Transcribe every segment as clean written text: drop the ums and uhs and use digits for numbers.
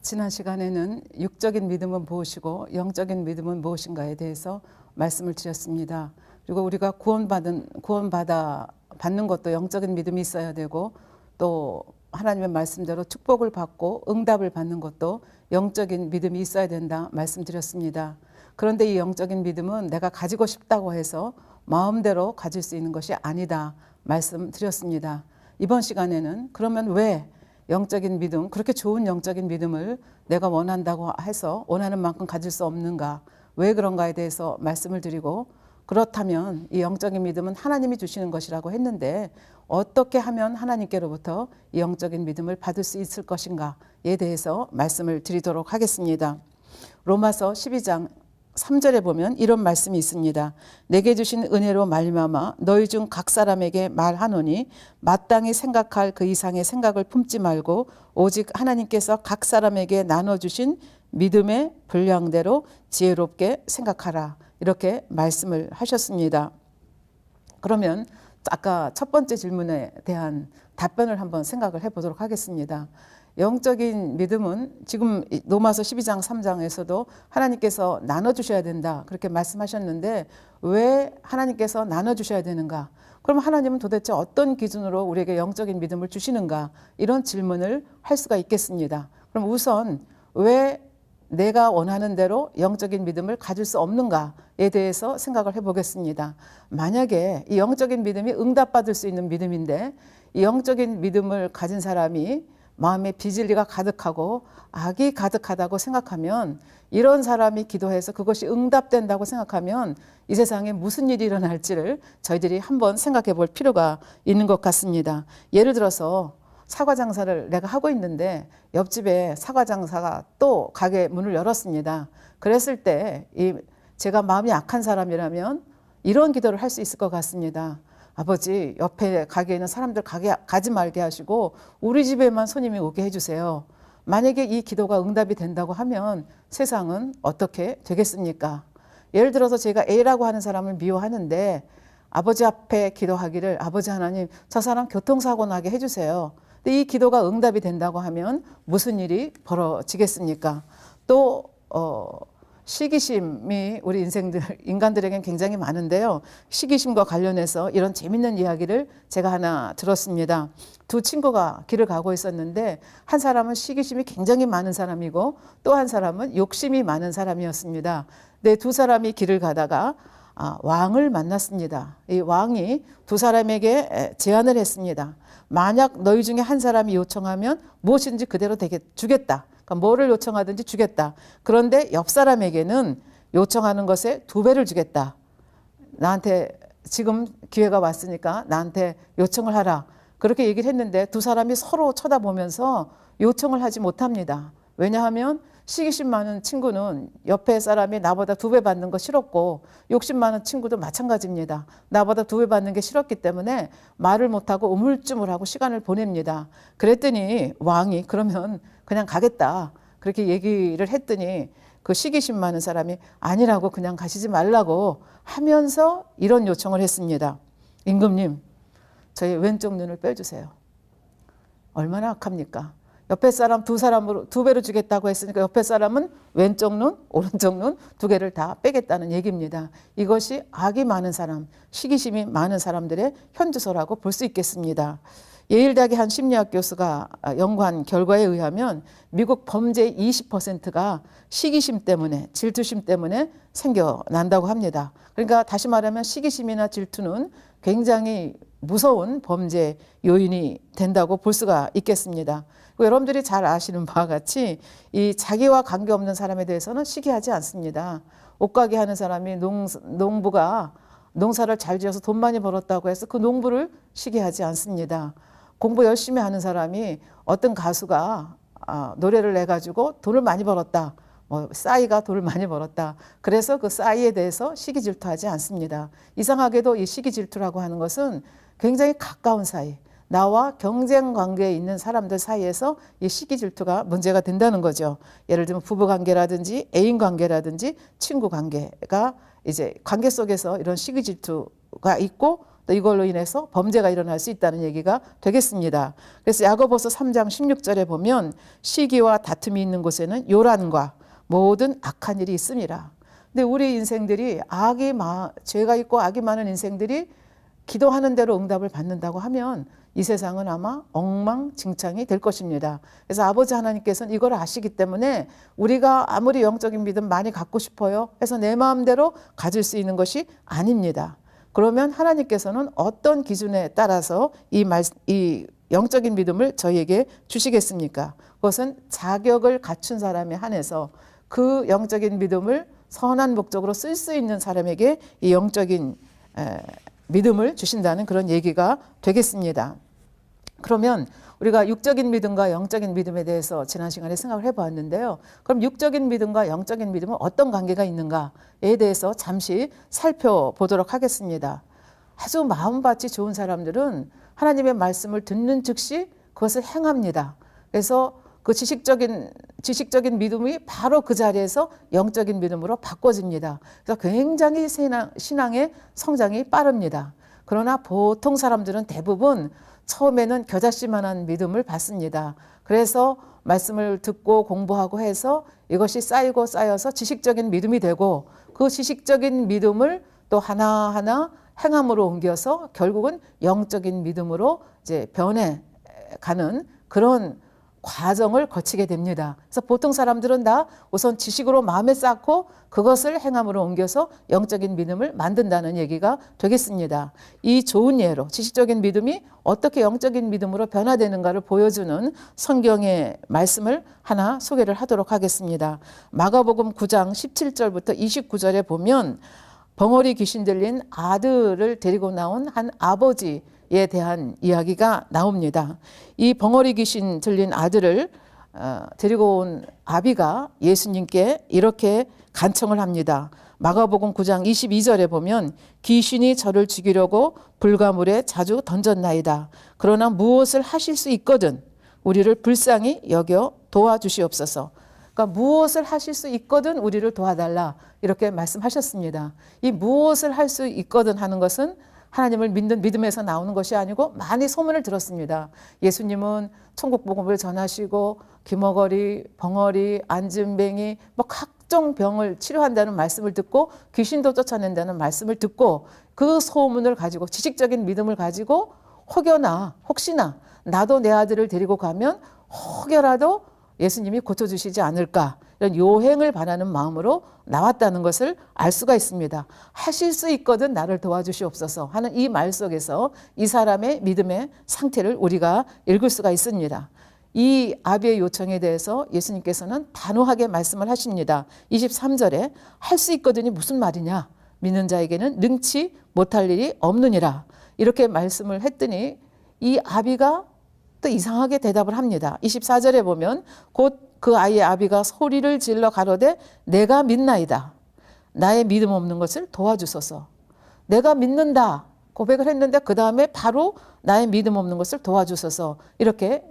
지난 시간에는 육적인 믿음은 무엇이고 영적인 믿음은 무엇인가에 대해서 말씀을 드렸습니다. 그리고 우리가 받는 것도 영적인 믿음이 있어야 되고, 또 하나님의 말씀대로 축복을 받고 응답을 받는 것도 영적인 믿음이 있어야 된다 말씀드렸습니다. 그런데 이 영적인 믿음은 내가 가지고 싶다고 해서 마음대로 가질 수 있는 것이 아니다 말씀드렸습니다. 이번 시간에는 그러면 왜 영적인 믿음, 그렇게 좋은 영적인 믿음을 내가 원한다고 해서 원하는 만큼 가질 수 없는가, 왜 그런가에 대해서 말씀을 드리고, 그렇다면 이 영적인 믿음은 하나님이 주시는 것이라고 했는데 어떻게 하면 하나님께로부터 이 영적인 믿음을 받을 수 있을 것인가에 대해서 말씀을 드리도록 하겠습니다. 로마서 12장 3절에 보면 이런 말씀이 있습니다. 내게 주신 은혜로 말미암아 너희 중 각 사람에게 말하노니 마땅히 생각할 그 이상의 생각을 품지 말고 오직 하나님께서 각 사람에게 나눠주신 믿음의 분량대로 지혜롭게 생각하라, 이렇게 말씀을 하셨습니다. 그러면 아까 첫 번째 질문에 대한 답변을 한번 생각을 해보도록 하겠습니다. 영적인 믿음은 지금 로마서 12장 3장에서도 하나님께서 나눠주셔야 된다 그렇게 말씀하셨는데, 왜 하나님께서 나눠주셔야 되는가? 그럼 하나님은 도대체 어떤 기준으로 우리에게 영적인 믿음을 주시는가? 이런 질문을 할 수가 있겠습니다. 그럼 우선 왜 내가 원하는 대로 영적인 믿음을 가질 수 없는가에 대해서 생각을 해보겠습니다. 만약에 이 영적인 믿음이 응답받을 수 있는 믿음인데, 이 영적인 믿음을 가진 사람이 마음에 비진리가 가득하고 악이 가득하다고 생각하면, 이런 사람이 기도해서 그것이 응답된다고 생각하면 이 세상에 무슨 일이 일어날지를 저희들이 한번 생각해 볼 필요가 있는 것 같습니다. 예를 들어서 사과 장사를 내가 하고 있는데 옆집에 사과 장사가 또 가게 문을 열었습니다. 그랬을 때 제가 마음이 약한 사람이라면 이런 기도를 할 수 있을 것 같습니다. 아버지, 옆에 가게에 있는 사람들 가지 말게 하시고 우리 집에만 손님이 오게 해주세요. 만약에 이 기도가 응답이 된다고 하면 세상은 어떻게 되겠습니까? 예를 들어서 제가 A라고 하는 사람을 미워하는데 아버지 앞에 기도하기를, 아버지 하나님, 저 사람 교통사고 나게 해주세요. 근데 이 기도가 응답이 된다고 하면 무슨 일이 벌어지겠습니까? 또 시기심이 우리 인간들에겐 굉장히 많은데요. 시기심과 관련해서 이런 재밌는 이야기를 제가 하나 들었습니다. 두 친구가 길을 가고 있었는데 한 사람은 시기심이 굉장히 많은 사람이고 또 한 사람은 욕심이 많은 사람이었습니다. 근데 두 사람이 길을 가다가 왕을 만났습니다. 이 왕이 두 사람에게 제안을 했습니다. 만약 너희 중에 한 사람이 요청하면 무엇인지 그대로 주겠다. 그러니까 뭐를 요청하든지 주겠다. 그런데 옆 사람에게는 요청하는 것에 2배를 주겠다. 나한테 지금 기회가 왔으니까 나한테 요청을 하라. 그렇게 얘기를 했는데 두 사람이 서로 쳐다보면서 요청을 하지 못합니다. 왜냐하면 시기심 많은 친구는 옆에 사람이 나보다 2배 받는 거 싫었고, 욕심 많은 친구도 마찬가지입니다. 나보다 2배 받는 게 싫었기 때문에 말을 못하고 우물쭈물하고 시간을 보냅니다. 그랬더니 왕이 그러면 그냥 가겠다 그렇게 얘기를 했더니 그 시기심 많은 사람이 아니라고, 그냥 가시지 말라고 하면서 이런 요청을 했습니다. 임금님, 저희 왼쪽 눈을 빼주세요. 얼마나 악합니까? 옆에 사람 2배로 주겠다고 했으니까 옆에 사람은 왼쪽 눈, 오른쪽 눈 2개를 다 빼겠다는 얘기입니다. 이것이 악이 많은 사람, 시기심이 많은 사람들의 현주소라고 볼 수 있겠습니다. 예일대학의 한 심리학 교수가 연구한 결과에 의하면 미국 범죄의 20%가 시기심 때문에, 질투심 때문에 생겨난다고 합니다. 그러니까 다시 말하면 시기심이나 질투는 굉장히 무서운 범죄 요인이 된다고 볼 수가 있겠습니다. 여러분들이 잘 아시는 바와 같이 이 자기와 관계없는 사람에 대해서는 시기하지 않습니다. 옷가게 하는 사람이 농부가 농사를 잘 지어서 돈 많이 벌었다고 해서 그 농부를 시기하지 않습니다. 공부 열심히 하는 사람이 어떤 가수가 노래를 내가지고 돈을 많이 벌었다, 싸이가 돈을 많이 벌었다, 그래서 그 싸이에 대해서 시기 질투하지 않습니다. 이상하게도 이 시기 질투라고 하는 것은 굉장히 가까운 사이, 나와 경쟁 관계에 있는 사람들 사이에서 이 시기 질투가 문제가 된다는 거죠. 예를 들면 부부 관계라든지 애인 관계라든지 친구 관계가 이제 관계 속에서 이런 시기 질투가 있고, 또 이걸로 인해서 범죄가 일어날 수 있다는 얘기가 되겠습니다. 그래서 야고보서 3장 16절에 보면 시기와 다툼이 있는 곳에는 요란과 모든 악한 일이 있습니다. 근데 우리 인생들이 죄가 있고 악이 많은 인생들이 기도하는 대로 응답을 받는다고 하면 이 세상은 아마 엉망진창이 될 것입니다. 그래서 아버지 하나님께서는 이걸 아시기 때문에 우리가 아무리 영적인 믿음 많이 갖고 싶어요 해서 내 마음대로 가질 수 있는 것이 아닙니다. 그러면 하나님께서는 어떤 기준에 따라서 이 영적인 믿음을 저희에게 주시겠습니까? 그것은 자격을 갖춘 사람에 한해서 그 영적인 믿음을 선한 목적으로 쓸 수 있는 사람에게 이 영적인 믿음을 주신다는 그런 얘기가 되겠습니다. 그러면 우리가 육적인 믿음과 영적인 믿음에 대해서 지난 시간에 생각을 해보았는데요. 그럼 육적인 믿음과 영적인 믿음은 어떤 관계가 있는가에 대해서 잠시 살펴보도록 하겠습니다. 아주 마음밭이 좋은 사람들은 하나님의 말씀을 듣는 즉시 그것을 행합니다. 그래서 그 지식적인 믿음이 바로 그 자리에서 영적인 믿음으로 바꿔집니다. 그래서 굉장히 신앙의 성장이 빠릅니다. 그러나 보통 사람들은 대부분 처음에는 겨자씨만한 믿음을 받습니다. 그래서 말씀을 듣고 공부하고 해서 이것이 쌓이고 쌓여서 지식적인 믿음이 되고 그 지식적인 믿음을 또 하나하나 행함으로 옮겨서 결국은 영적인 믿음으로 이제 변해가는 그런 과정을 거치게 됩니다. 그래서 보통 사람들은 다 우선 지식으로 마음에 쌓고 그것을 행함으로 옮겨서 영적인 믿음을 만든다는 얘기가 되겠습니다. 이 좋은 예로 지식적인 믿음이 어떻게 영적인 믿음으로 변화되는가를 보여주는 성경의 말씀을 하나 소개를 하도록 하겠습니다. 마가복음 9장 17절부터 29절에 보면 벙어리 귀신 들린 아들을 데리고 나온 한 아버지에 대한 이야기가 나옵니다. 이 벙어리 귀신 들린 아들을 데리고 온 아비가 예수님께 이렇게 간청을 합니다. 마가복음 9장 22절에 보면 귀신이 저를 죽이려고 불가물에 자주 던졌나이다. 그러나 무엇을 하실 수 있거든 우리를 불쌍히 여겨 도와주시옵소서. 그러니까 무엇을 하실 수 있거든 우리를 도와달라 이렇게 말씀하셨습니다. 이 무엇을 할 수 있거든 하는 것은 하나님을 믿는 믿음에서 나오는 것이 아니고 많이 소문을 들었습니다. 예수님은 천국 복음을 전하시고 귀머거리, 벙어리, 안진뱅이 뭐 각종 병을 치료한다는 말씀을 듣고 귀신도 쫓아낸다는 말씀을 듣고 그 소문을 가지고 지식적인 믿음을 가지고 혹시나 나도 내 아들을 데리고 가면 혹여라도 예수님이 고쳐주시지 않을까 이런 요행을 바라는 마음으로 나왔다는 것을 알 수가 있습니다. 하실 수 있거든 나를 도와주시옵소서 하는 이 말 속에서 이 사람의 믿음의 상태를 우리가 읽을 수가 있습니다. 이 아비의 요청에 대해서 예수님께서는 단호하게 말씀을 하십니다. 23절에 할 수 있거든이 무슨 말이냐? 믿는 자에게는 능치 못할 일이 없느니라. 이렇게 말씀을 했더니 이 아비가 또 이상하게 대답을 합니다. 24절에 보면 곧 그 아이의 아비가 소리를 질러 가로되 내가 믿나이다. 나의 믿음 없는 것을 도와주소서. 내가 믿는다 고백을 했는데 그 다음에 바로 나의 믿음 없는 것을 도와주소서 이렇게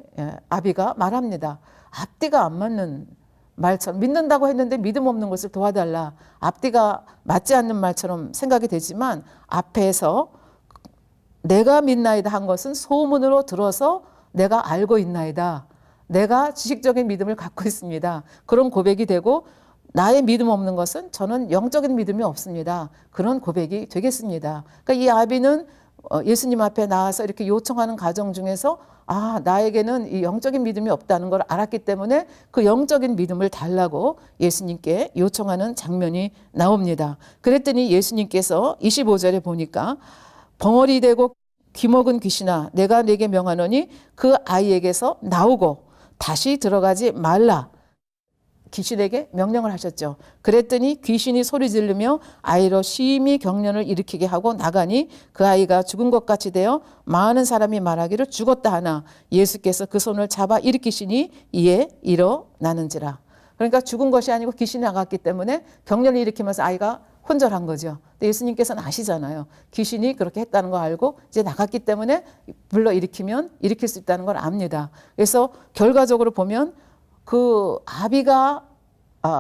아비가 말합니다. 앞뒤가 안 맞는 말처럼 믿는다고 했는데 믿음 없는 것을 도와달라. 앞뒤가 맞지 않는 말처럼 생각이 되지만 앞에서 내가 믿나이다 한 것은 소문으로 들어서 내가 알고 있나이다. 내가 지식적인 믿음을 갖고 있습니다. 그런 고백이 되고 나의 믿음 없는 것은 저는 영적인 믿음이 없습니다. 그런 고백이 되겠습니다. 그러니까 이 아비는 예수님 앞에 나와서 이렇게 요청하는 과정 중에서 나에게는 이 영적인 믿음이 없다는 걸 알았기 때문에 그 영적인 믿음을 달라고 예수님께 요청하는 장면이 나옵니다. 그랬더니 예수님께서 25절에 보니까 벙어리 되고 귀먹은 귀신아 내가 네게 명하노니 그 아이에게서 나오고 다시 들어가지 말라. 귀신에게 명령을 하셨죠. 그랬더니 귀신이 소리 지르며 아이로 심히 경련을 일으키게 하고 나가니 그 아이가 죽은 것 같이 되어 많은 사람이 말하기를 죽었다 하나 예수께서 그 손을 잡아 일으키시니 이에 일어나는지라. 그러니까 죽은 것이 아니고 귀신이 나갔기 때문에 경련을 일으키면서 아이가 혼절한 거죠. 근데 예수님께서는 아시잖아요. 귀신이 그렇게 했다는 거 알고 이제 나갔기 때문에 불러 일으키면 일으킬 수 있다는 걸 압니다. 그래서 결과적으로 보면 그 아비가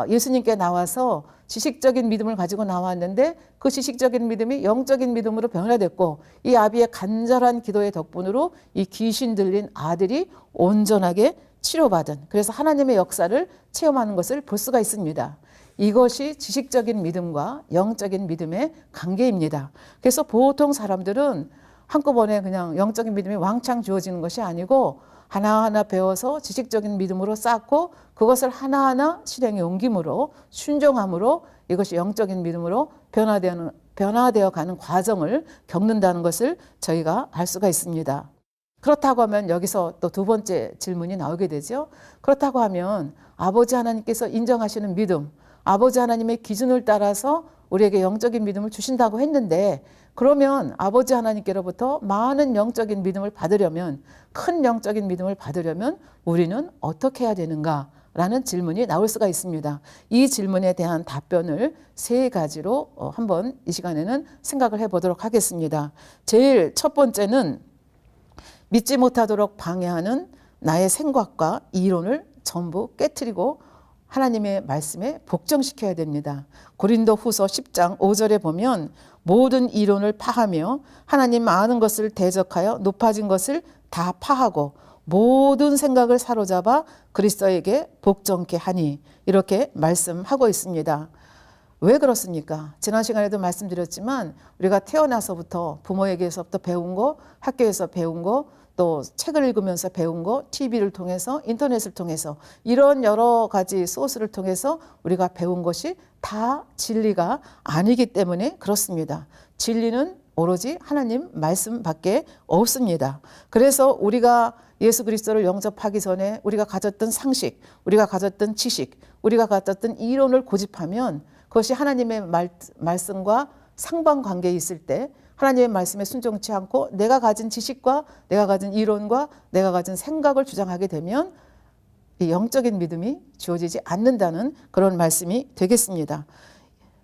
예수님께 나와서 지식적인 믿음을 가지고 나왔는데 그 지식적인 믿음이 영적인 믿음으로 변화됐고 이 아비의 간절한 기도의 덕분으로 이 귀신 들린 아들이 온전하게 치료받은, 그래서 하나님의 역사를 체험하는 것을 볼 수가 있습니다. 이것이 지식적인 믿음과 영적인 믿음의 관계입니다. 그래서 보통 사람들은 한꺼번에 그냥 영적인 믿음이 왕창 주어지는 것이 아니고 하나하나 배워서 지식적인 믿음으로 쌓고 그것을 하나하나 실행에 옮김으로 순종함으로 이것이 영적인 믿음으로 변화되어 가는 과정을 겪는다는 것을 저희가 알 수가 있습니다. 그렇다고 하면 여기서 또 두 번째 질문이 나오게 되죠. 그렇다고 하면 아버지 하나님께서 인정하시는 믿음, 아버지 하나님의 기준을 따라서 우리에게 영적인 믿음을 주신다고 했는데, 그러면 아버지 하나님께로부터 많은 영적인 믿음을 받으려면, 큰 영적인 믿음을 받으려면 우리는 어떻게 해야 되는가라는 질문이 나올 수가 있습니다. 이 질문에 대한 답변을 세 가지로 한번 이 시간에는 생각을 해보도록 하겠습니다. 제일 첫 번째는 믿지 못하도록 방해하는 나의 생각과 이론을 전부 깨트리고 하나님의 말씀에 복종시켜야 됩니다. 고린도 후서 10장 5절에 보면 모든 이론을 파하며 하나님 아는 것을 대적하여 높아진 것을 다 파하고 모든 생각을 사로잡아 그리스도에게 복종케 하니, 이렇게 말씀하고 있습니다. 왜 그렇습니까? 지난 시간에도 말씀드렸지만 우리가 태어나서부터 부모에게서부터 배운 거, 학교에서 배운 거, 또 책을 읽으면서 배운 거, TV를 통해서, 인터넷을 통해서, 이런 여러 가지 소스를 통해서 우리가 배운 것이 다 진리가 아니기 때문에 그렇습니다. 진리는 오로지 하나님 말씀밖에 없습니다. 그래서 우리가 예수 그리스도를 영접하기 전에 우리가 가졌던 상식, 우리가 가졌던 지식, 우리가 가졌던 이론을 고집하면 그것이 하나님의 말씀과 상반관계에 있을 때 하나님의 말씀에 순종치 않고 내가 가진 지식과 내가 가진 이론과 내가 가진 생각을 주장하게 되면 이 영적인 믿음이 주어지지 않는다는 그런 말씀이 되겠습니다.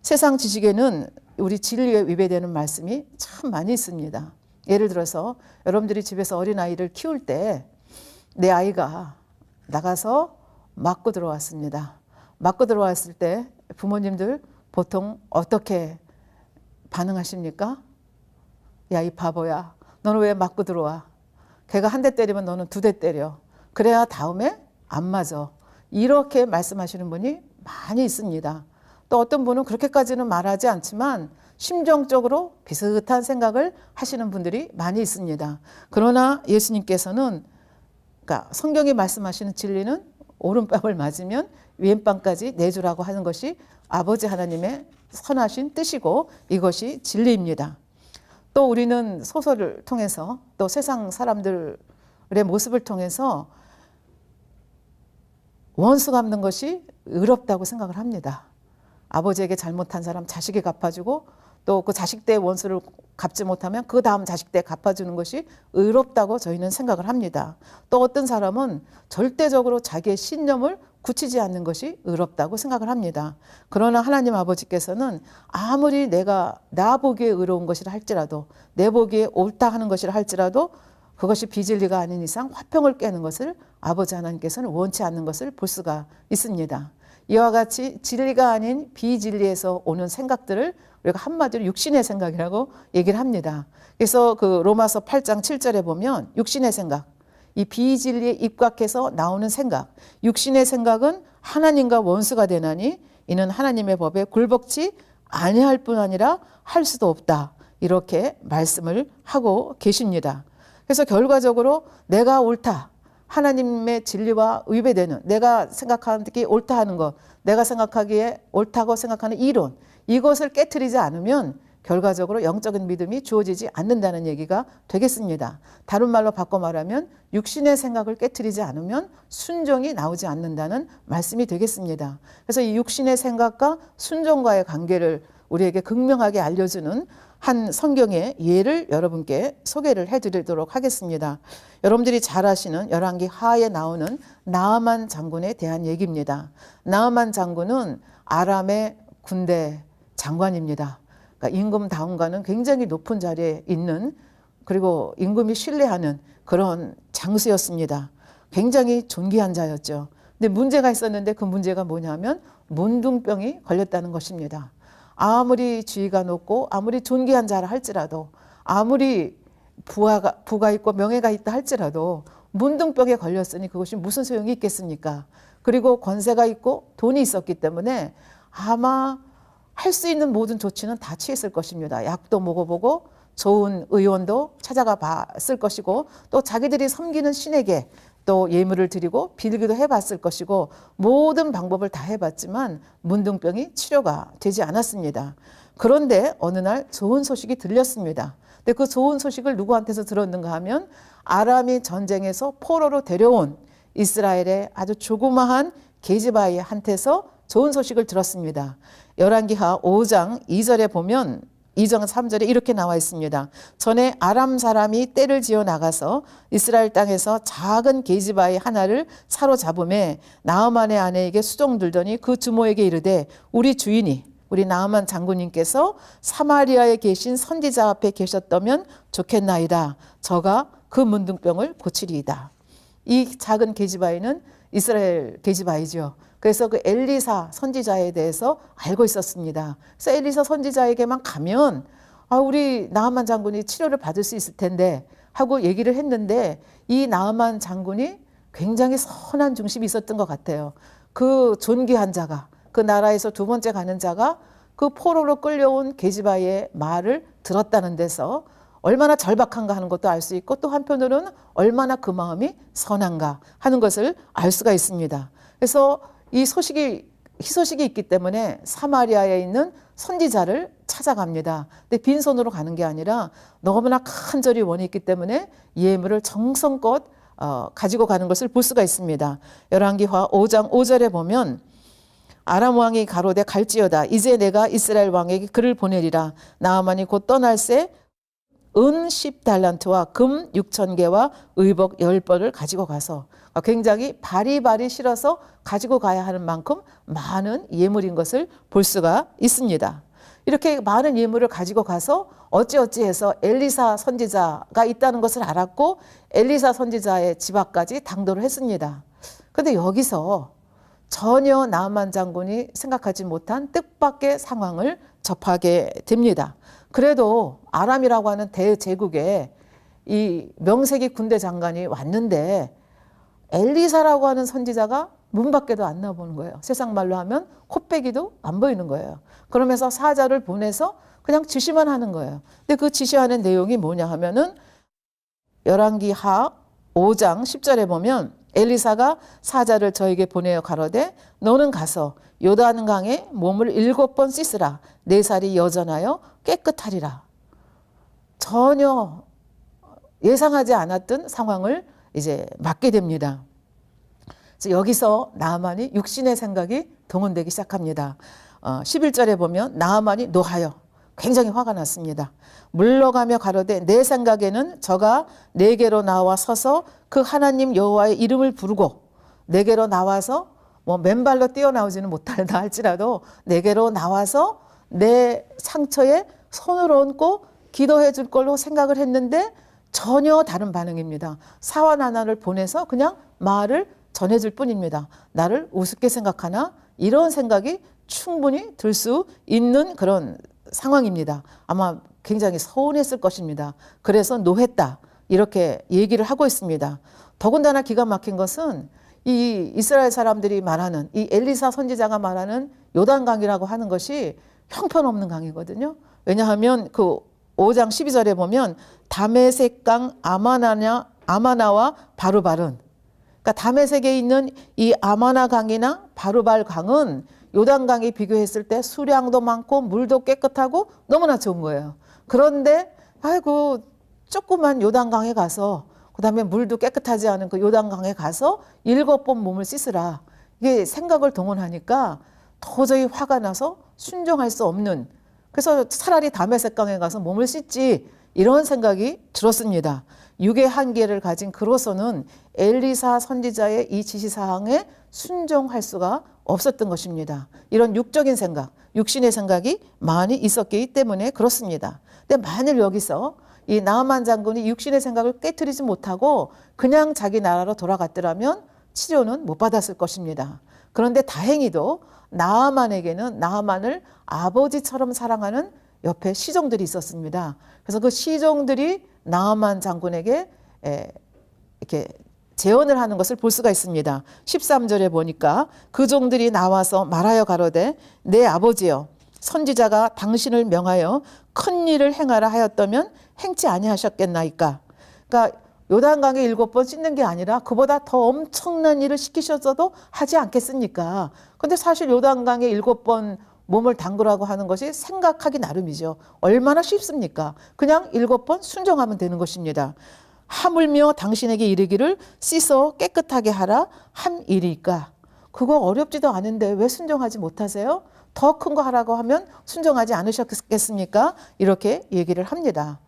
세상 지식에는 우리 진리에 위배되는 말씀이 참 많이 있습니다. 예를 들어서 여러분들이 집에서 어린아이를 키울 때 내 아이가 나가서 맞고 들어왔습니다. 맞고 들어왔을 때 부모님들 보통 어떻게 반응하십니까? 야, 이 바보야, 너는 왜 맞고 들어와? 걔가 한 대 때리면 너는 두 대 때려. 그래야 다음에 안 맞아. 이렇게 말씀하시는 분이 많이 있습니다. 또 어떤 분은 그렇게까지는 말하지 않지만 심정적으로 비슷한 생각을 하시는 분들이 많이 있습니다. 그러나 예수님께서는, 그러니까 성경이 말씀하시는 진리는 오른뺨을 맞으면 왼뺨까지 내주라고 하는 것이 아버지 하나님의 선하신 뜻이고 이것이 진리입니다. 또 우리는 소설을 통해서 또 세상 사람들의 모습을 통해서 원수 갚는 것이 의롭다고 생각을 합니다. 아버지에게 잘못한 사람 자식이 갚아주고 또 그 자식 때 원수를 갚지 못하면 그 다음 자식 때 갚아주는 것이 의롭다고 저희는 생각을 합니다. 또 어떤 사람은 절대적으로 자기의 신념을 굳히지 않는 것이 의롭다고 생각을 합니다. 그러나 하나님 아버지께서는 아무리 내가 나 보기에 의로운 것이라 할지라도, 내 보기에 옳다 하는 것이라 할지라도 그것이 비진리가 아닌 이상 화평을 깨는 것을 아버지 하나님께서는 원치 않는 것을 볼 수가 있습니다. 이와 같이 진리가 아닌 비진리에서 오는 생각들을 우리가 한마디로 육신의 생각이라고 얘기를 합니다. 그래서 그 로마서 8장 7절에 보면 육신의 생각, 이 비진리에 입각해서 나오는 생각, 육신의 생각은 하나님과 원수가 되나니 이는 하나님의 법에 굴복치 아니할 뿐 아니라 할 수도 없다. 이렇게 말씀을 하고 계십니다. 그래서 결과적으로 내가 옳다, 하나님의 진리와 위배되는, 내가 생각하는 게 옳다 하는 것, 내가 생각하기에 옳다고 생각하는 이론, 이것을 깨트리지 않으면 결과적으로 영적인 믿음이 주어지지 않는다는 얘기가 되겠습니다. 다른 말로 바꿔 말하면 육신의 생각을 깨트리지 않으면 순종이 나오지 않는다는 말씀이 되겠습니다. 그래서 이 육신의 생각과 순종과의 관계를 우리에게 극명하게 알려주는 한 성경의 예를 여러분께 소개를 해드리도록 하겠습니다. 여러분들이 잘 아시는 열왕기 하에 나오는 나아만 장군에 대한 얘기입니다. 나아만 장군은 아람의 군대 장관입니다. 그러니까 임금 다음과는 굉장히 높은 자리에 있는, 그리고 임금이 신뢰하는 그런 장수였습니다. 굉장히 존귀한 자였죠. 근데 문제가 있었는데 그 문제가 뭐냐면 문둥병이 걸렸다는 것입니다. 아무리 지위가 높고 아무리 존귀한 자라 할지라도 아무리 부가 있고 명예가 있다 할지라도 문둥병에 걸렸으니 그것이 무슨 소용이 있겠습니까? 그리고 권세가 있고 돈이 있었기 때문에 아마 할 수 있는 모든 조치는 다 취했을 것입니다. 약도 먹어보고 좋은 의원도 찾아가 봤을 것이고 또 자기들이 섬기는 신에게 또 예물을 드리고 빌기도 해봤을 것이고 모든 방법을 다 해봤지만 문둥병이 치료가 되지 않았습니다. 그런데 어느 날 좋은 소식이 들렸습니다. 근데 그 좋은 소식을 누구한테서 들었는가 하면 아람이 전쟁에서 포로로 데려온 이스라엘의 아주 조그마한 게지바이한테서 좋은 소식을 들었습니다. 열왕기하 5장 2절에 보면 2장 3절에 이렇게 나와 있습니다. 전에 아람 사람이 떼를 지어 나가서 이스라엘 땅에서 작은 게지바이 하나를 사로잡음에 나아만의 아내에게 수종 들더니 그 주모에게 이르되 우리 주인이 우리 나아만 장군님께서 사마리아에 계신 선지자 앞에 계셨다면 좋겠나이다. 저가 그 문둥병을 고치리이다. 이 작은 게지바이는 이스라엘 게지바이죠. 그래서 그 엘리사 선지자에 대해서 알고 있었습니다. 그래서 엘리사 선지자에게만 가면 우리 나아만 장군이 치료를 받을 수 있을 텐데 하고 얘기를 했는데 이 나아만 장군이 굉장히 선한 중심이 있었던 것 같아요. 그 존귀한 자가 그 나라에서 두 번째 가는 자가 그 포로로 끌려온 게지바의 말을 들었다는 데서 얼마나 절박한가 하는 것도 알 수 있고 또 한편으로는 얼마나 그 마음이 선한가 하는 것을 알 수가 있습니다. 그래서 이 희소식이 있기 때문에 사마리아에 있는 선지자를 찾아갑니다. 근데 빈손으로 가는 게 아니라 너무나 간절히 원이 있기 때문에 예물을 정성껏 가지고 가는 것을 볼 수가 있습니다. 열왕기하 5장 5절에 보면 아람 왕이 가로되 갈지어다. 이제 내가 이스라엘 왕에게 그를 보내리라. 나아만이 곧 떠날새 은 10달란트와 금 6,000개와 의복 10벌을 가지고 가서 굉장히 바리바리 실어서 가지고 가야 하는 만큼 많은 예물인 것을 볼 수가 있습니다. 이렇게 많은 예물을 가지고 가서 어찌어찌해서 엘리사 선지자가 있다는 것을 알았고 엘리사 선지자의 집 앞까지 당도를 했습니다. 그런데 여기서 전혀 나아만 장군이 생각하지 못한 뜻밖의 상황을 접하게 됩니다. 그래도 아람이라고 하는 대제국에 이 명색이 군대 장관이 왔는데 엘리사라고 하는 선지자가 문 밖에도 안 나보는 거예요. 세상 말로 하면 코빼기도 안 보이는 거예요. 그러면서 사자를 보내서 그냥 지시만 하는 거예요. 근데 그 지시하는 내용이 뭐냐 하면은 열왕기하 5장 10절에 보면 엘리사가 사자를 저에게 보내어 가로되 너는 가서 요단강에 몸을 7번 씻으라. 내 살이 여전하여 깨끗하리라. 전혀 예상하지 않았던 상황을 이제 맞게 됩니다. 그래서 여기서 나아만이 육신의 생각이 동원되기 시작합니다. 11절에 보면 나아만이 노하여 굉장히 화가 났습니다. 물러가며 가로되 내 생각에는 저가 내게로 나와 서서 그 하나님 여호와의 이름을 부르고 내게로 나와서 뭐 맨발로 뛰어나오지는 못한다 할지라도 내게로 나와서 내 상처에 손을 얹고 기도해 줄 걸로 생각을 했는데 전혀 다른 반응입니다. 사환 하나를 보내서 그냥 말을 전해줄 뿐입니다. 나를 우습게 생각하나? 이런 생각이 충분히 들 수 있는 그런 상황입니다. 아마 굉장히 서운했을 것입니다. 그래서 노했다 이렇게 얘기를 하고 있습니다. 더군다나 기가 막힌 것은 이 이스라엘 사람들이 말하는 이 엘리사 선지자가 말하는 요단강이라고 하는 것이 형편없는 강이거든요. 왜냐하면 그 5장 12절에 보면 다메섹강 아마나와 바루발은 그러니까 다메섹에 있는 이 아마나 강이나 바루발 강은 요단강이 비교했을 때 수량도 많고 물도 깨끗하고 너무나 좋은 거예요. 그런데 아이고 조그만 요단강에 가서 그다음에 물도 깨끗하지 않은 그 요단강에 가서 7번 몸을 씻으라. 이게 생각을 동원하니까 도저히 화가 나서 순종할 수 없는 그래서 차라리 다메섹강에 가서 몸을 씻지 이런 생각이 들었습니다. 육의 한계를 가진 그로서는 엘리사 선지자의 이 지시사항에 순종할 수가 없었던 것입니다. 이런 육적인 생각, 육신의 생각이 많이 있었기 때문에 그렇습니다. 근데 만일 여기서 이 나아만 장군이 육신의 생각을 깨트리지 못하고 그냥 자기 나라로 돌아갔더라면 치료는 못 받았을 것입니다. 그런데 다행히도 나아만에게는 나아만을 아버지처럼 사랑하는 옆에 시종들이 있었습니다. 그래서 그 시종들이 나아만 장군에게 이렇게 재언을 하는 것을 볼 수가 있습니다. 13절에 보니까 그 종들이 나와서 말하여 가로되 내 아버지여 선지자가 당신을 명하여 큰 일을 행하라 하였다면 행치 아니하셨겠나이까. 그러니까 요단강에 7번 씻는 게 아니라 그보다 더 엄청난 일을 시키셨어도 하지 않겠습니까? 근데 사실 요단강에 7번 몸을 담그라고 하는 것이 생각하기 나름이죠. 얼마나 쉽습니까? 그냥 7번 순종하면 되는 것입니다. 하물며 당신에게 이르기를 씻어 깨끗하게 하라 한 일이니까. 그거 어렵지도 않은데 왜 순종하지 못하세요? 더 큰 거 하라고 하면 순종하지 않으셨겠습니까? 이렇게 얘기를 합니다.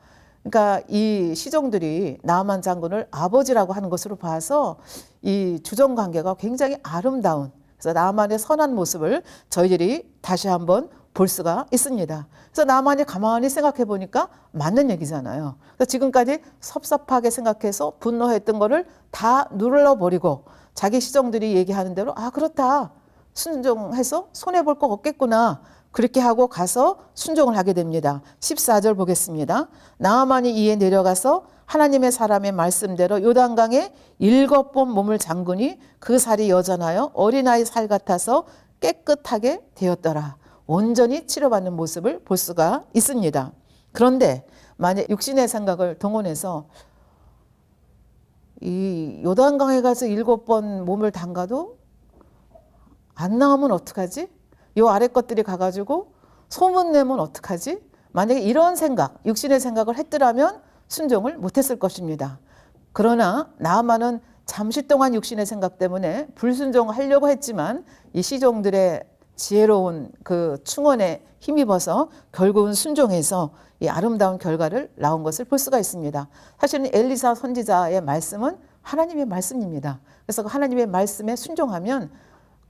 그러니까 이 시종들이 나아만 장군을 아버지라고 하는 것으로 봐서 이 주종 관계가 굉장히 아름다운, 그래서 나아만의 선한 모습을 저희들이 다시 한번 볼 수가 있습니다. 그래서 나아만이 가만히 생각해 보니까 맞는 얘기잖아요. 그래서 지금까지 섭섭하게 생각해서 분노했던 거를 다 눌러버리고 자기 시종들이 얘기하는 대로 아 그렇다 순종해서 손해볼 거 없겠구나 그렇게 하고 가서 순종을 하게 됩니다. 14절 보겠습니다. 나아만이 이에 내려가서 하나님의 사람의 말씀대로 요단강에 7번 몸을 잠그니 그 살이 여전하여 어린아이 살 같아서 깨끗하게 되었더라. 온전히 치료받는 모습을 볼 수가 있습니다. 그런데 만약 육신의 생각을 동원해서 이 요단강에 가서 7번 몸을 담가도 안 나오면 어떡하지? 요 아래 것들이 가가지고 소문내면 어떡하지? 만약에 이런 생각, 육신의 생각을 했더라면 순종을 못했을 것입니다. 그러나 나아만은 잠시 동안 육신의 생각 때문에 불순종하려고 했지만 이 시종들의 지혜로운 그 충언에 힘입어서 결국은 순종해서 이 아름다운 결과를 나온 것을 볼 수가 있습니다. 사실은 엘리사 선지자의 말씀은 하나님의 말씀입니다. 그래서 그 하나님의 말씀에 순종하면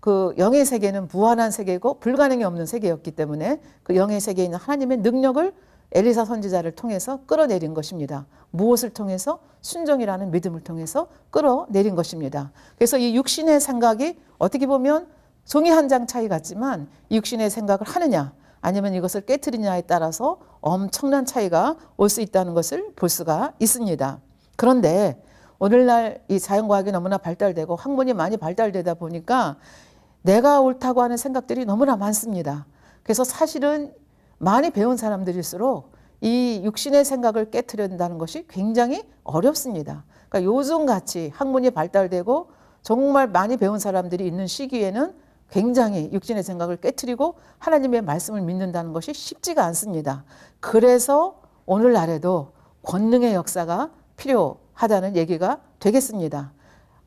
그 영의 세계는 무한한 세계고 불가능이 없는 세계였기 때문에 그 영의 세계에 있는 하나님의 능력을 엘리사 선지자를 통해서 끌어내린 것입니다. 무엇을 통해서? 순종이라는 믿음을 통해서 끌어내린 것입니다. 그래서 이 육신의 생각이 어떻게 보면 종이 한 장 차이 같지만 이 육신의 생각을 하느냐 아니면 이것을 깨트리냐에 따라서 엄청난 차이가 올 수 있다는 것을 볼 수가 있습니다. 그런데 오늘날 이 자연과학이 너무나 발달되고 학문이 많이 발달되다 보니까 내가 옳다고 하는 생각들이 너무나 많습니다. 그래서 사실은 많이 배운 사람들일수록 이 육신의 생각을 깨트린다는 것이 굉장히 어렵습니다. 그러니까 요즘같이 학문이 발달되고 정말 많이 배운 사람들이 있는 시기에는 굉장히 육신의 생각을 깨트리고 하나님의 말씀을 믿는다는 것이 쉽지가 않습니다. 그래서 오늘날에도 권능의 역사가 필요하다는 얘기가 되겠습니다.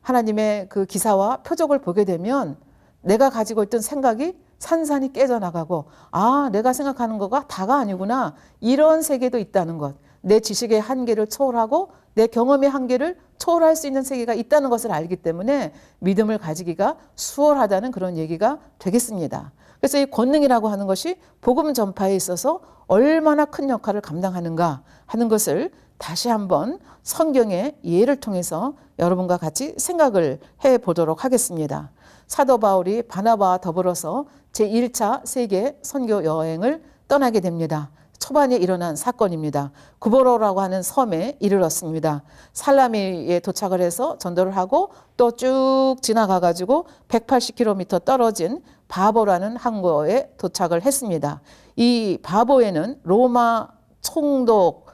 하나님의 그 기사와 표적을 보게 되면 내가 가지고 있던 생각이 산산이 깨져나가고 아 내가 생각하는 거가 다가 아니구나 이런 세계도 있다는 것, 내 지식의 한계를 초월하고 내 경험의 한계를 초월할 수 있는 세계가 있다는 것을 알기 때문에 믿음을 가지기가 수월하다는 그런 얘기가 되겠습니다. 그래서 이 권능이라고 하는 것이 복음 전파에 있어서 얼마나 큰 역할을 감당하는가 하는 것을 다시 한번 성경의 예를 통해서 여러분과 같이 생각을 해보도록 하겠습니다. 사도 바울이 바나바와 더불어서 제1차 세계 선교 여행을 떠나게 됩니다. 초반에 일어난 사건입니다. 구보로라고 하는 섬에 이르렀습니다. 살라미에 도착을 해서 전도를 하고 또 쭉 지나가 가지고 180km 떨어진 바보라는 항구에 도착을 했습니다. 이 바보에는 로마 총독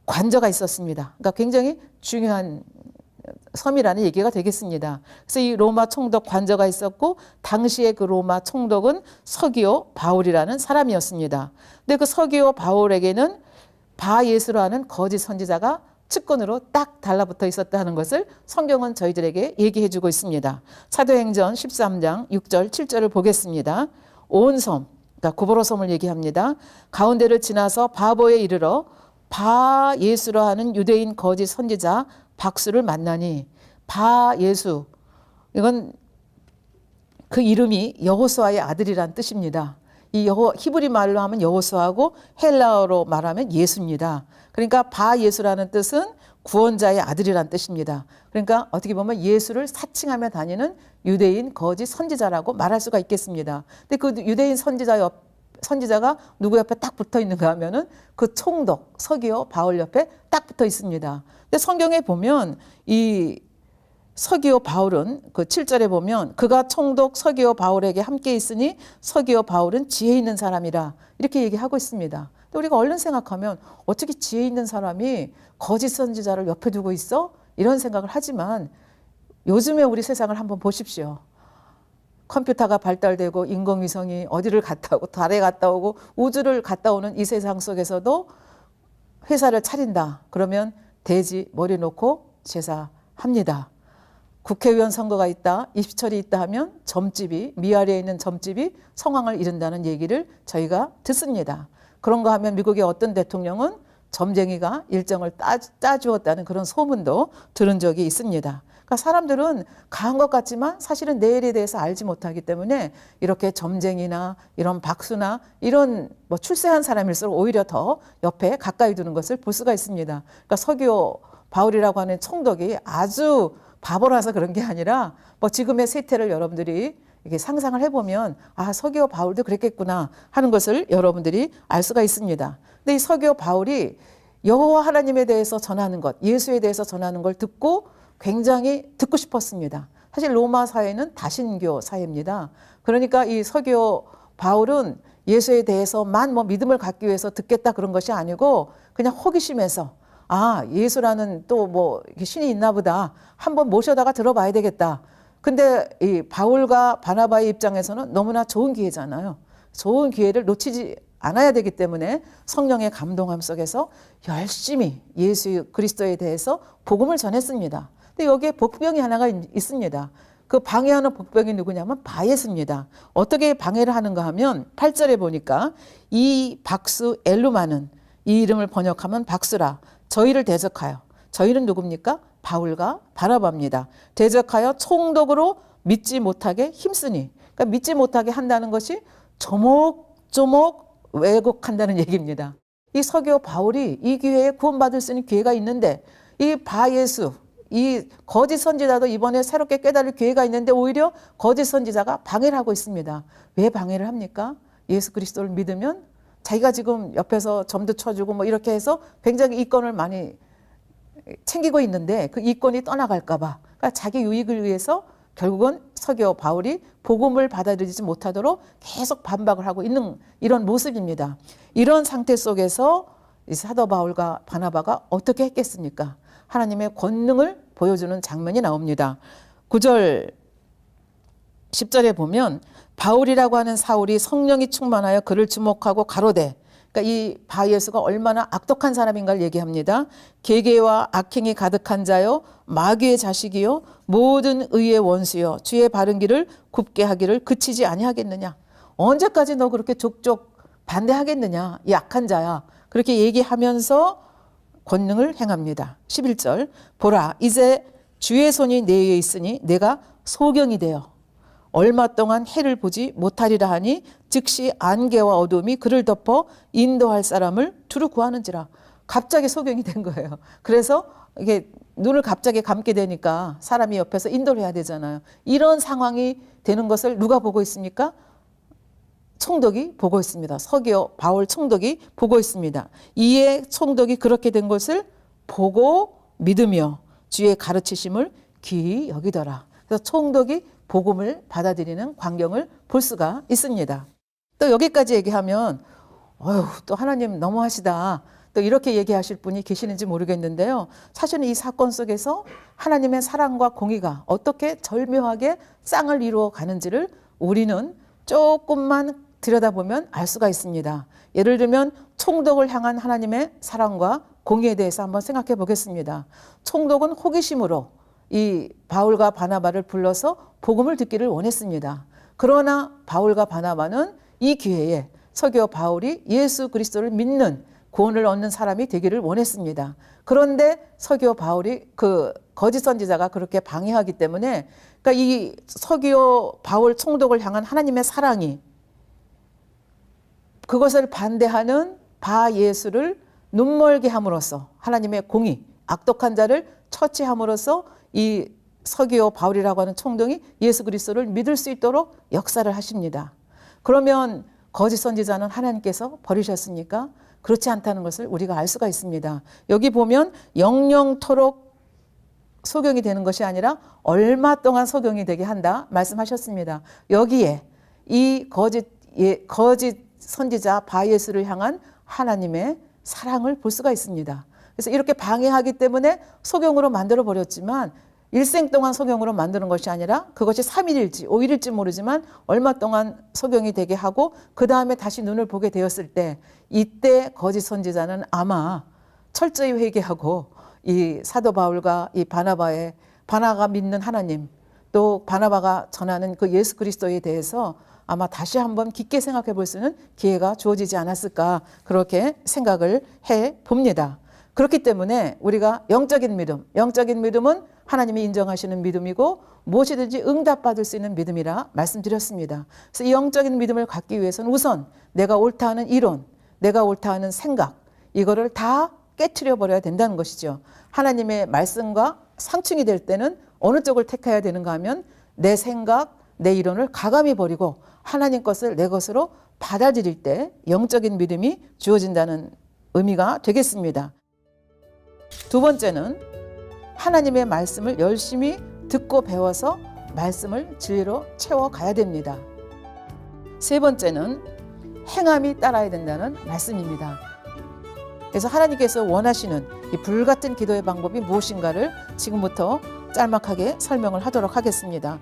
관저가 있었습니다. 그러니까 굉장히 중요한 섬이라는 얘기가 되겠습니다. 그래서 이 로마 총독 관저가 있었고 당시에 그 로마 총독은 서기오 바울이라는 사람이었습니다. 근데 그 서기오 바울에게는 바예수라는 거짓 선지자가 측근으로 딱 달라붙어 있었다는 것을 성경은 저희들에게 얘기해 주고 있습니다. 사도행전 13장 6절 7절을 보겠습니다. 온 섬, 그러니까 구보로 섬을 얘기합니다. 가운데를 지나서 바보에 이르러 바예수라 하는 유대인 거짓 선지자 박수를 만나니, 바예수, 이건 그 이름이 여호수아의 아들이란 뜻입니다. 이 히브리 말로 하면 여호수아고 헬라어로 말하면 예수입니다. 그러니까 바예수라는 뜻은 구원자의 아들이란 뜻입니다. 그러니까 어떻게 보면 예수를 사칭하며 다니는 유대인 거짓 선지자라고 말할 수가 있겠습니다. 근데 그 유대인 선지자가 누구 옆에 딱 붙어 있는가 하면은 그 총독 서기오 바울 옆에 딱 붙어 있습니다. 근데 성경에 보면 이 서기오 바울은 그 7절에 보면 그가 총독 서기오 바울에게 함께 있으니 서기오 바울은 지혜 있는 사람이라 이렇게 얘기하고 있습니다. 근데 우리가 얼른 생각하면 어떻게 지혜 있는 사람이 거짓 선지자를 옆에 두고 있어? 이런 생각을 하지만 요즘에 우리 세상을 한번 보십시오. 컴퓨터가 발달되고 인공위성이 어디를 갔다 오고 달에 갔다 오고 우주를 갔다 오는 이 세상 속에서도 회사를 차린다. 그러면 돼지 머리 놓고 제사합니다. 국회의원 선거가 있다, 입시철이 있다 하면 점집이, 미아리에 있는 점집이 성황을 이룬다는 얘기를 저희가 듣습니다. 그런가 하면 미국의 어떤 대통령은 점쟁이가 일정을 짜주었다는 그런 소문도 들은 적이 있습니다. 그러니까 사람들은 강한 것 같지만 사실은 내일에 대해서 알지 못하기 때문에 이렇게 점쟁이나 이런 박수나 이런 뭐 출세한 사람일수록 오히려 더 옆에 가까이 두는 것을 볼 수가 있습니다. 그러니까 서기오 바울이라고 하는 총독이 아주 바보라서 그런 게 아니라 뭐 지금의 세태를 여러분들이 이렇게 상상을 해보면 아 서기오 바울도 그랬겠구나 하는 것을 여러분들이 알 수가 있습니다. 근데 이 서기오 바울이 여호와 하나님에 대해서 전하는 것, 예수에 대해서 전하는 걸 듣고 굉장히 듣고 싶었습니다. 사실 로마 사회는 다신교 사회입니다. 그러니까 이 서기오 바울은 예수에 대해서만 뭐 믿음을 갖기 위해서 듣겠다 그런 것이 아니고 그냥 호기심에서 아 예수라는 또 뭐 신이 있나 보다 한번 모셔다가 들어봐야 되겠다. 근데 이 바울과 바나바의 입장에서는 너무나 좋은 기회잖아요. 좋은 기회를 놓치지 않아야 되기 때문에 성령의 감동함 속에서 열심히 예수 그리스도에 대해서 복음을 전했습니다. 근데 여기에 복병이 하나가 있습니다. 그 방해하는 복병이 누구냐면 바예스입니다. 어떻게 방해를 하는가 하면 8절에 보니까 이 박수 엘루마는 이 이름을 번역하면 박수라 저희를 대적하여 저희는 누굽니까? 바울과 바나바입니다. 대적하여 총독으로 믿지 못하게 힘쓰니 그러니까 믿지 못하게 한다는 것이 조목조목 왜곡한다는 얘기입니다. 이 서기오 바울이 이 기회에 구원받을 수 있는 기회가 있는데 이 바예수 이 거짓 선지자도 이번에 새롭게 깨달을 기회가 있는데 오히려 거짓 선지자가 방해를 하고 있습니다. 왜 방해를 합니까? 예수 그리스도를 믿으면 자기가 지금 옆에서 점도 쳐주고 뭐 이렇게 해서 굉장히 이권을 많이 챙기고 있는데 그 이권이 떠나갈까 봐 그러니까 자기 유익을 위해서 결국은 서기오 바울이 복음을 받아들이지 못하도록 계속 반박을 하고 있는 이런 모습입니다. 이런 상태 속에서 사도 바울과 바나바가 어떻게 했겠습니까? 하나님의 권능을 보여주는 장면이 나옵니다. 9절 10절에 보면 바울이라고 하는 사울이 성령이 충만하여 그를 주목하고 가로되 그러니까 이 바예수가 얼마나 악독한 사람인가를 얘기합니다. 계계와 악행이 가득한 자요 마귀의 자식이요 모든 의의 원수요 주의 바른 길을 굽게 하기를 그치지 아니하겠느냐. 언제까지 너 그렇게 족족 반대하겠느냐. 이 악한 자야. 그렇게 얘기하면서 권능을 행합니다. 11절 보라 이제 주의 손이 내 위에 있으니 내가 소경이 되어 얼마 동안 해를 보지 못하리라 하니 즉시 안개와 어둠이 그를 덮어 인도할 사람을 두루 구하는지라. 갑자기 소경이 된 거예요. 그래서 이게 눈을 갑자기 감게 되니까 사람이 옆에서 인도를 해야 되잖아요. 이런 상황이 되는 것을 누가 보고 있습니까? 총독이 보고 있습니다. 서기오 바울 총독이 보고 있습니다. 이에 총독이 그렇게 된 것을 보고 믿으며 주의 가르치심을 귀히 여기더라. 그래서 총독이 복음을 받아들이는 광경을 볼 수가 있습니다. 또 여기까지 얘기하면 또 하나님 너무하시다. 또 이렇게 얘기하실 분이 계시는지 모르겠는데요. 사실은 이 사건 속에서 하나님의 사랑과 공의가 어떻게 절묘하게 쌍을 이루어 가는지를 우리는 조금만 들여다보면 알 수가 있습니다. 예를 들면 총독을 향한 하나님의 사랑과 공의에 대해서 한번 생각해 보겠습니다. 총독은 호기심으로 이 바울과 바나바를 불러서 복음을 듣기를 원했습니다. 그러나 바울과 바나바는 이 기회에 서기오 바울이 예수 그리스도를 믿는 구원을 얻는 사람이 되기를 원했습니다. 그런데 서기오 바울이 그 거짓 선지자가 그렇게 방해하기 때문에 그러니까 이 서기오 바울 총독을 향한 하나님의 사랑이 그것을 반대하는 바 예수를 눈멀게 함으로써 하나님의 공의 악독한 자를 처치함으로써 이 서기오 바울이라고 하는 총독이 예수 그리스도를 믿을 수 있도록 역사를 하십니다. 그러면 거짓 선지자는 하나님께서 버리셨습니까? 그렇지 않다는 것을 우리가 알 수가 있습니다. 여기 보면 영영토록 소경이 되는 것이 아니라 얼마 동안 소경이 되게 한다 말씀하셨습니다. 여기에 이 거짓 선지자 바예스를 향한 하나님의 사랑을 볼 수가 있습니다. 그래서 이렇게 방해하기 때문에 소경으로 만들어 버렸지만 일생 동안 소경으로 만드는 것이 아니라 그것이 3일일지 5일일지 모르지만 얼마 동안 소경이 되게 하고 그 다음에 다시 눈을 보게 되었을 때 이때 거짓 선지자는 아마 철저히 회개하고 이 사도 바울과 이 바나바가 믿는 하나님 또 바나바가 전하는 그 예수 그리스도에 대해서 아마 다시 한번 깊게 생각해 볼 수 있는 기회가 주어지지 않았을까 그렇게 생각을 해 봅니다. 그렇기 때문에 우리가 영적인 믿음은 하나님이 인정하시는 믿음이고 무엇이든지 응답받을 수 있는 믿음이라 말씀드렸습니다. 그래서 이 영적인 믿음을 갖기 위해서는 우선 내가 옳다 하는 이론, 내가 옳다 하는 생각 이거를 다 깨트려 버려야 된다는 것이죠. 하나님의 말씀과 상충이 될 때는 어느 쪽을 택해야 되는가 하면 내 생각, 내 이론을 가감히 버리고 하나님 것을 내 것으로 받아들일 때 영적인 믿음이 주어진다는 의미가 되겠습니다. 두 번째는 하나님의 말씀을 열심히 듣고 배워서 말씀을 진리로 채워가야 됩니다. 세 번째는 행함이 따라야 된다는 말씀입니다. 그래서 하나님께서 원하시는 이 불같은 기도의 방법이 무엇인가를 지금부터 짤막하게 설명을 하도록 하겠습니다.